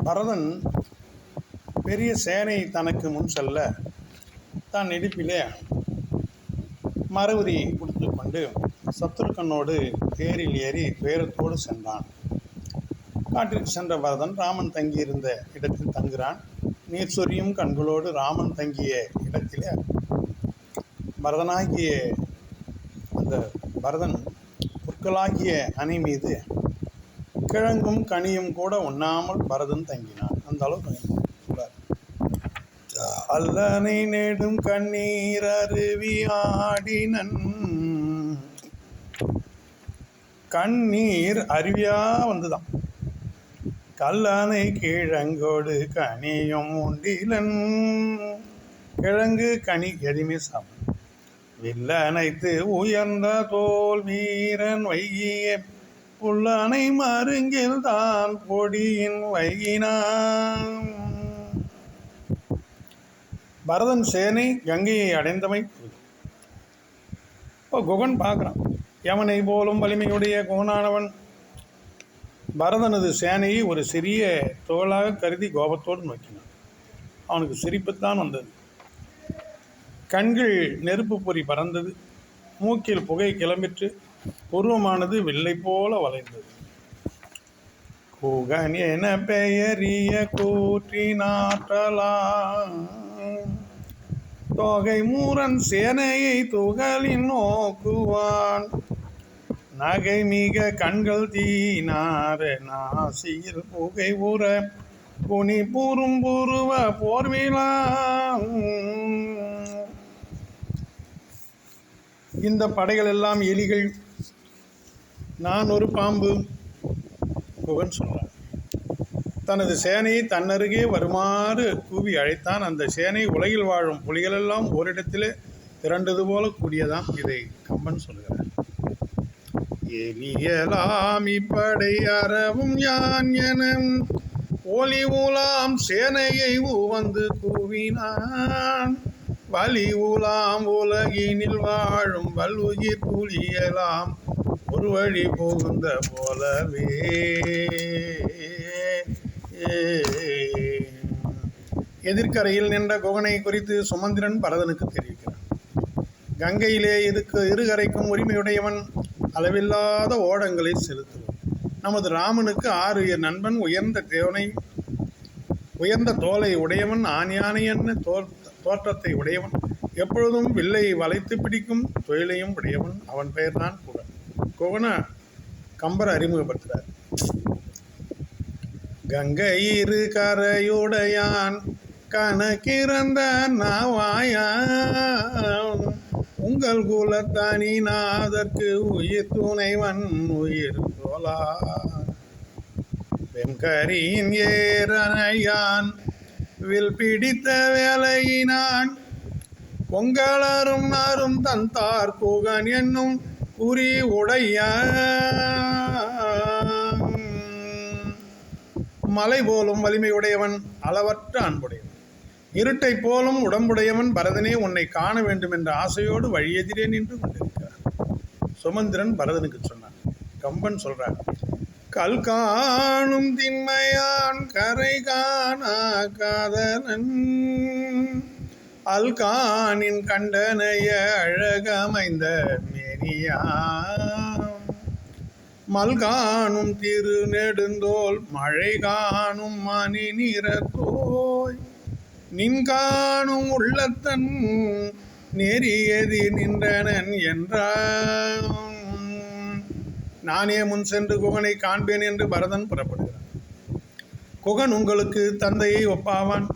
பரதன் பெரிய சேனை தனக்கு முன் செல்ல தான் இடுப்பிலே மரவுரி கொடுத்து கொண்டு சத்ருக்கனோடு தேரில் ஏறி துயரத்தோடு சென்றான். காட்டிற்கு சென்ற பரதன் ராமன் தங்கியிருந்த இடத்தில் தங்குகிறான். நீர் சொரியும் கண்களோடு ராமன் தங்கிய இடத்திலே பரதனாகிய அந்த பரதன் புற்களாகிய அணை மீது கிழங்கும் கனியும் கூட உண்ணாமல் பரதன் தங்கினான். அந்த அளவுக்கு அல்லனை நெடும் கண்ணீர் அருவி ஆடினன். கண்ணீர் அருவியா வந்துதான். கல்லணை கிழங்கோடு கனியும் உண்டிலன். கிழங்கு கனி எதுவுமே சாப்பிடும். வில்லனைத்து உயர்ந்த தோல் வீரன் வைகிய புல்லணை மருங்கில் தான் பொடியின் வைகினான். பரதன் சேனை கங்கையை அடைந்தமை. இப்போ குகன் பார்க்குறான். யமனை போலும் வலிமையுடைய குகனானவன் பரதனது சேனையை ஒரு சிறிய தோளாக கருதி கோபத்தோடு நோக்கினான். அவனுக்கு சிரிப்புத்தான் வந்தது. கண்கள் நெருப்பு பொறி பறந்தது. மூக்கில் புகை கிளம்பிற்று. உருவமானது வில்லை போல வளைந்தது. குகன் என பெயரிய கூற்றினாற்றலா தொகை மூரன் சேனையை துகளின் நோக்குவான். நகை மிக கண்கள் தீனார நாசியில் புகை உற குனி பூரும் புருவ போர்விழா. இந்த படைகள் எல்லாம் எலிகள், நான் ஒரு பாம்பு. குகன் சொன்னார். தனது சேனையை தன்னருகே வருமாறு கூவி அழைத்தான். அந்த சேனை உலகில் வாழும் புலிகளெல்லாம் ஓரிடத்திலே திரண்டது போல கூடியதான். இதை கம்பன் சொல்கிறார். எலியலாம் இப்படை அறவும் யான் என ஒலி உலாம் சேனையை உவந்து கூவினான். வலி உலாம் உலகினில் வாழும் வல்லுயிர் புலியலாம் ஒரு வழி புகுந்த போலவே. எதிர்கரையில் நின்ற குகனை குறித்து சுமந்திரன் பரதனுக்கு தெரிவிக்கிறான். கங்கையிலே இருகரைக்கும் உரிமையுடையவன், அளவில்லாத ஓடங்களை செலுத்துவன். நமது ராமனுக்கு 6 நண்பன், உயர்ந்த தோலை உடையவன், ஆணியானை என்ன தோற்றத்தை உடையவன், எப்பொழுதும் வில்லை வளைத்து பிடிக்கும் தொழிலையும் உடையவன். அவன் பெயர் தான் குகன். குகனை கம்பர் அறிமுகப்படுத்துகிறார். கங்கை இரு கரையுடையான் கணக்கிறந்த நாவாயான். உங்கள் குலத்தானி நாதற்கு உயிர் துணைவன் உயிர் தோலா. வெங்கரியின் ஏரணையான் வில் பிடித்த வேலையினான். பொங்கலரும் நாரும் தந்தார் குகன் என்னும் குறி உடைய. மலை போலும் வலிமையுடையவன், அளவற்ற அன்புடையவன், இருட்டை போலும் உடம்புடையவன். பரதனே, உன்னை காண வேண்டும் என்ற ஆசையோடு வழியெதிரே நின்று கொண்டிருக்கிறார். சுமந்திரன் பரதனுக்கு சொன்னான். கம்பன் சொல்றார். கல் காணும் திண்மையான் கரை காணா காதலன். அல்கானின் கண்டனைய அழகமைந்த மேனியான். மல்காணும் திரு நெடுந்தோல் மழை காணும் மணி நிறத்தோய். நின் காணும் உள்ளத்தன் நெறியதி நின்றனன் என்றான். நானே முன் சென்று குகனை காண்பேன் என்று பரதன் புறப்படுகிறான். குகன் உங்களுக்கு தந்தையை ஒப்பாவான்.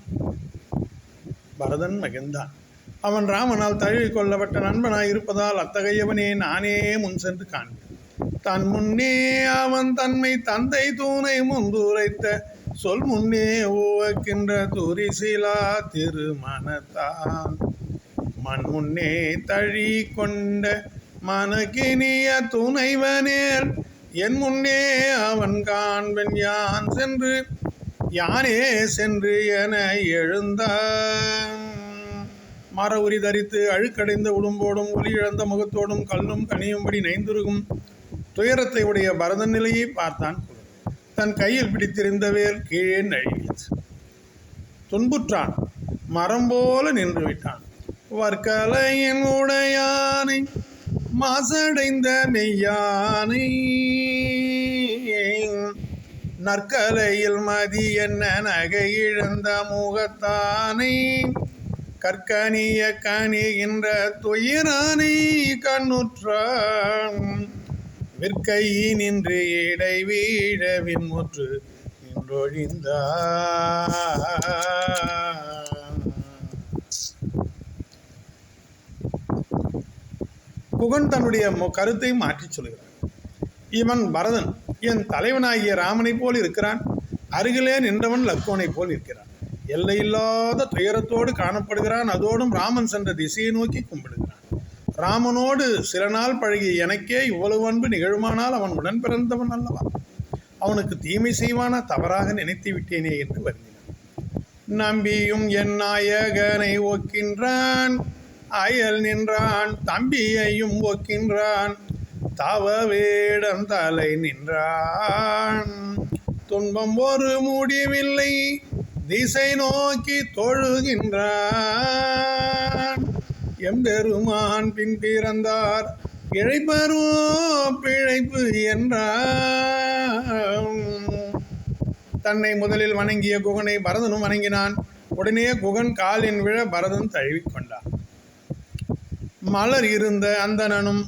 பரதன் மகிழ்ந்தான். அவன் ராமனால் தழுவி கொள்ளப்பட்ட நண்பனாய் இருப்பதால் அத்தகையவனே நானே முன் சென்று காண்பேன். தன் முன்னே அவன் தன்மை தந்தை தூணை முந்துரைத்த சொல் முன்னே உவக்கின்ற துரிசிலா திருமணத்தான். மண் முன்னே தழி கொண்ட மனக்கினிய துணைவனேல் என் முன்னே அவன் காண்பன் யான் சென்று யானே சென்று என எழுந்தான். மர உரி தரித்து அழுக்கடைந்த உடும்போடும் ஒலி இழந்த முகத்தோடும் கல்லும் கனியும்படி நைந்துருகும் துயரத்தை உடைய பரதன் நிலையை பார்த்தான். தன் கையில் பிடித்திருந்த வேல் கீழே நழுவியது. துன்புற்றான், மரம் போல நின்று விட்டான். வர்க்கலையின் உடையானை மாசடைந்த மெய்யானை நற்கலையில் மதி என்ன நகை இழந்த முகத்தானை கற்கனிய கணிகின்ற துயிரானை கண்ணுற்றான் விற்கையினின்று இடை வீழ விண்முற்று நின்றொழிந்தார். குகன் தன்னுடைய கருத்தை மாற்றி சொல்கிறார். இவன் பரதன் என் தலைவனாகிய ராமனை போல் இருக்கிறான். அருகிலே நின்றவன் லக்குவனை போல் இருக்கிறான். எல்லையில்லாத துயரத்தோடு காணப்படுகிறான். அதோடும் ராமன் சென்ற திசையை நோக்கி கும்பிடுகிறான். ராமனோடு சில நாள் பழகிய எனக்கே இவ்வளவு அன்பு நிகழுமானால் அவன் உடன் பிறந்தவன் அல்லவா? அவனுக்கு தீமை செய்வானா? தவறாக நினைத்து விட்டேனே என்று வருகிறான். நம்பியும் என் நாயகனை ஒக்கின்றான், அயல் நின்றான், தம்பியையும் ஒக்கின்றான், தவ வேடம் தலை நின்றான், துன்பம் ஒரு முடிவில்லை, திசை நோக்கி தொழுகின்றான், எம்பெருமான் பின் பிறந்தார், இழைப்பரோ பிழைப்பு என்றான். தன்னை முதலில் வணங்கிய குகனை பரதனும் வணங்கினான். உடனே குகன் காலின் விழ பரதன் தழுவிக்கொண்டான். மலர் இருந்த அந்தணனும்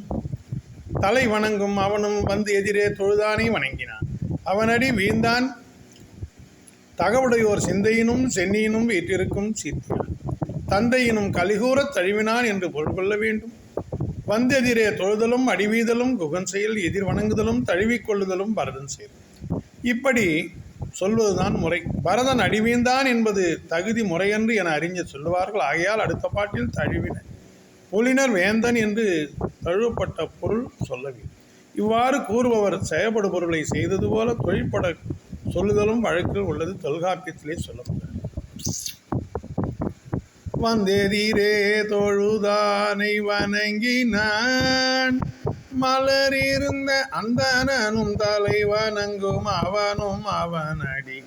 தலை வணங்கும் அவனும் வந்து எதிரே தொழுதானை வணங்கினான். அவனடி வீழ்ந்தான். தகவுடையோர் சிந்தையினும் சென்னியினும் வீற்றிருக்கும் சீர்த்தினான். தந்தையினும் கலிகூறத் தழுவினான் என்று பொருள் கொள்ள வேண்டும். வந்தெதிரே தொழுதலும் அடிவீதலும் குகன் செயல், எதிர் வணங்குதலும் தழுவிக்கொள்ளுதலும் பரதன் செயல். இப்படி சொல்வதுதான் முறை. பரதன் அடிவீந்தான் என்பது தகுதி முறையன்று என அறிஞர் சொல்லுவார்கள். ஆகையால் அடுத்த பாட்டில் தழுவின புலினர் வேந்தன் என்று தழுவப்பட்ட பொருள் சொல்ல வேண்டும். இவ்வாறு கூறுபவர் செயற்படு பொருளை செய்தது போல தொழிற்பட சொல்லுதலும் வழக்கில் உள்ளது. தொல்காப்பியத்திலே சொல்லப்பட்டது. வந்தெதிரே தொழுதானை வணங்கினான், மலர் இருந்த அந்தணனும் தலை வணங்கும் அவனும் அவனடி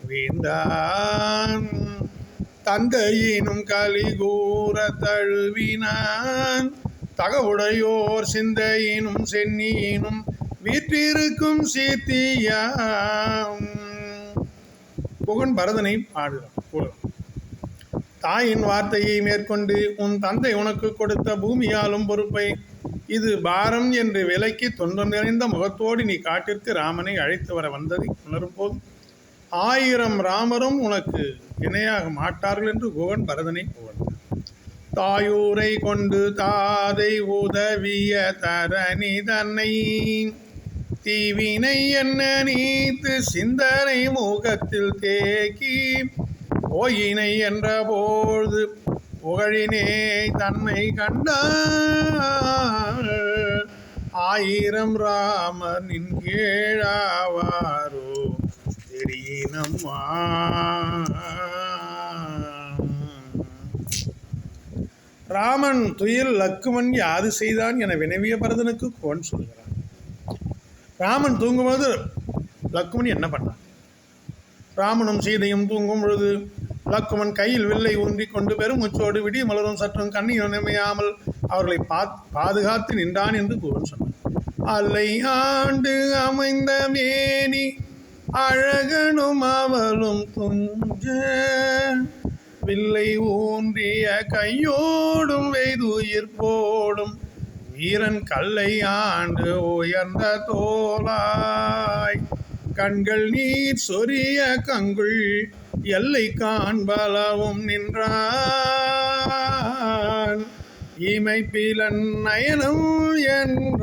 வீழ்ந்தான், தந்தையினும் கலிகூற தழுவினான், தகவுடையோர் சிந்தையினும் சென்னியினும் வீற்றிருக்கும் சீர்த்தியாம். புகன் பரதனை பாடுகிறான். தாயின் வார்த்தையை மேற்கொண்டு உன் தந்தை உனக்கு கொடுத்த பூமியாலும் பொறுப்பை இது பாரம் என்று விலக்கி தொன்று நிறைந்த முகத்தோடு நீ காட்டிற்கு ராமனை அழைத்து வர வந்ததை உணரும் போது 1000 ராமரும் உனக்கு இணையாக மாட்டார்கள் என்று குகன் பரதனை புகழ்ந்தார். தாயூரை கொண்டு தாதை உதவிய தரணி தன்னை தீவினை என்ன நீத்து சிந்தனை முகத்தில் தேக்கி ஓயினை என்ற போது புகழினே தன்னை கண்டார், 1000 ராமர் நின் கீழாவாரோ தெரியினம்மா. ராமன் துயில் லக்குமன் யாது செய்தான் என வினவிய பரதனுக்கு கோன் சொல்கிறான். ராமன் தூங்கும்போது லக்குமன் என்ன பண்ணான்? ராமனும் சீதையும் தூங்கும் பொழுது லக்குமன் கையில் வில்லை ஊன்றி கொண்டு பெருமுச்சோடு விடிய மலரும் சற்றும் கண்ணியும் நிமையாமல் அவர்களை பாதுகாத்து நின்றான் என்று கூறன் சொன்னான். அல்லை ஆண்டு அமைந்த மேனி அழகனும் அவளும் துஞ்ச வில்லை ஊன்றிய கையோடும் வெய்துயிர் போடும் வீரன் கல்லை ஆண்டு உயர்ந்த தோளாய் கண்கள் நீர் சொரிய கங்குள் எல்லை காண்பலவும் நின்றான், இமைப்பிலன் நயனம் என்ற.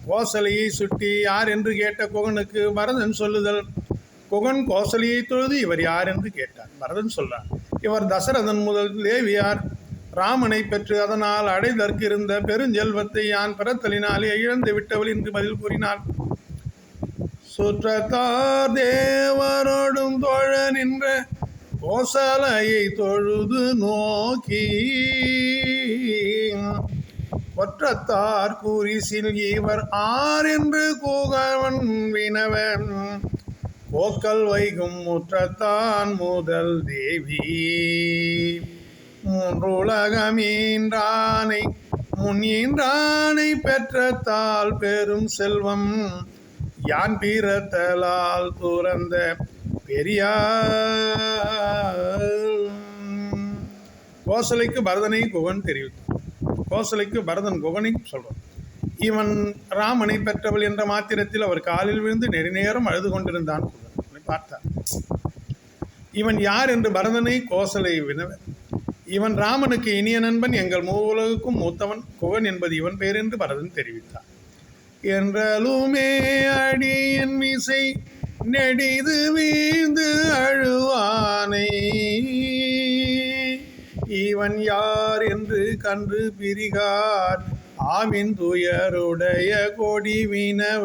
கோசலையை சுட்டி யார் என்று கேட்ட குகனுக்கு பரதன் சொல்லுதல். குகன் கோசலையை தொழுது இவர் யார் என்று கேட்டார். பரதன் சொல்றார், இவர் தசரதன் முதல் தேவியார். ராமனை பெற்று அதனால் அடைதற்கு இருந்த பெருஞ்செல்வத்தை யான் பிறத்தலினாலே இழந்து விட்டவள் என்று பதில் கூறினார். சுற்றத்தார் தேவரோடும் தோழ நின்ற கோசலையை தொழுது நோக்கி ஒற்றத்தார் கூறிசில் இவர் ஆர் என்று கூகவன் வினவன் போக்கல் வைகும் முற்றத்தான் முதல் தேவி மூன்றுலகமீன்றானை முன்னீன்றானை பெற்றத்தால் பெரும் செல்வம் யான் பீரத்தலால் துறந்த பெரியார். கோசலைக்கு பரதனை குகன் தெரிவித்தார். கோசலைக்கு பரதன் குகனை சொல்றான். இவன் ராமனை பெற்றவள் என்ற மாத்திரத்தில் அவர் காலில் விழுந்து நெடுநேரம் அழுது கொண்டிருந்தான். பார்த்தார். இவன் யார் என்று பரதனை கோசலை வினவ, இவன் ராமனுக்கு இனிய நண்பன், எங்கள் மூவுலகுக்கும் மூத்தவன், குகன் என்பது இவன் பெயர் என்று பரதன் தெரிவித்தார். என்றலுமே அடியின் மிசை நெடிது வீழ்ந்து அழுவானை இவன் யார் என்று கன்று பிரிகார் ஆவின் துயருடைய கொடி வினவ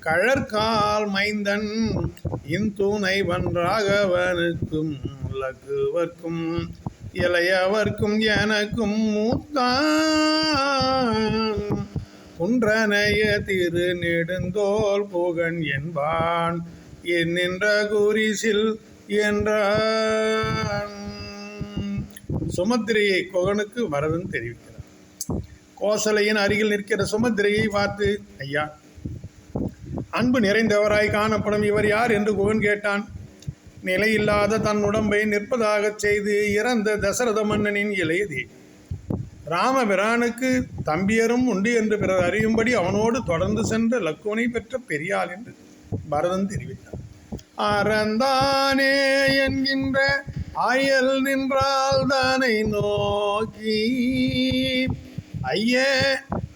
கழற்கால் மைந்தன் இந்துணைவன் ராகவனுக்கும் லகுவர்க்கும் இளையவர்க்கும் எனக்கும் மூத்தான் குன்றனைய திரு நெடுந்தோல் புகன் என்பான் என்னென்ற குறிசில் என்றான். சுமத்திரையை குகனுக்கு பரதன் தெரிவிக்கிறார். கோசலையின் அருகில் நிற்கிற சுமத்திரையை பார்த்து, ஐயா, அன்பு நிறைந்தவராய் காணப்படும் இவர் யார் என்று குகன் கேட்டான். நிலையில்லாத தன் உடம்பை நிற்பதாகச் செய்து இறந்த தசரத மன்னனின் இளையதே ராமபிரானுக்கு தம்பியரும் உண்டு என்று பிறர் அறியும்படி அவனோடு தொடர்ந்து சென்ற லக்குவனை பெற்ற பெரியாள் என்று பரதன் தெரிவித்தார். அறந்தானே என்கின்ற ஆயல் நின்றால் தானை நோக்கி ஐய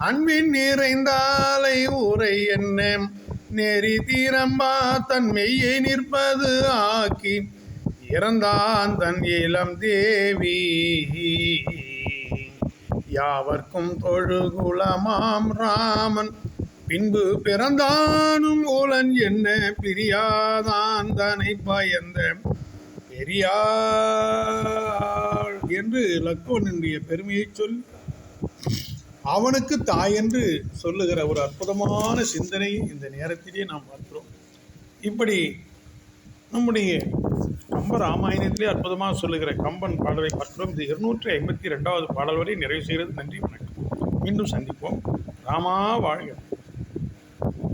அன்பின் நிறைந்தாலை உரை என்ன நெறி தீரம்பா தன் மெய்யை நிற்பது ஆக்கி இறந்தான் தன் இளம் தேவி யாவர்க்கும் தொழுகுலமாம் ராமன் பின்பு பிறந்தானும் ஓலன் என்ன பிரியாதான் தனை பயந்த பெரியாள் என்று லக்குவனுடைய பெருமையை சொல்லி அவனுக்கு தாய் என்று சொல்லுகிற ஒரு அற்புதமான சிந்தனையை இந்த நேரத்திலே நாம் பார்க்கிறோம். இப்படி நம்முடைய கம்ப ராமாயணத்திலே அற்புதமாக சொல்லுகிற கம்பன் பாடலை பார்க்கிறோம். இது 252வது பாடல் வரை நிறைவு செய்கிறது. நன்றி, வணக்கம். மீண்டும் சந்திப்போம். ராமா வாழ்க.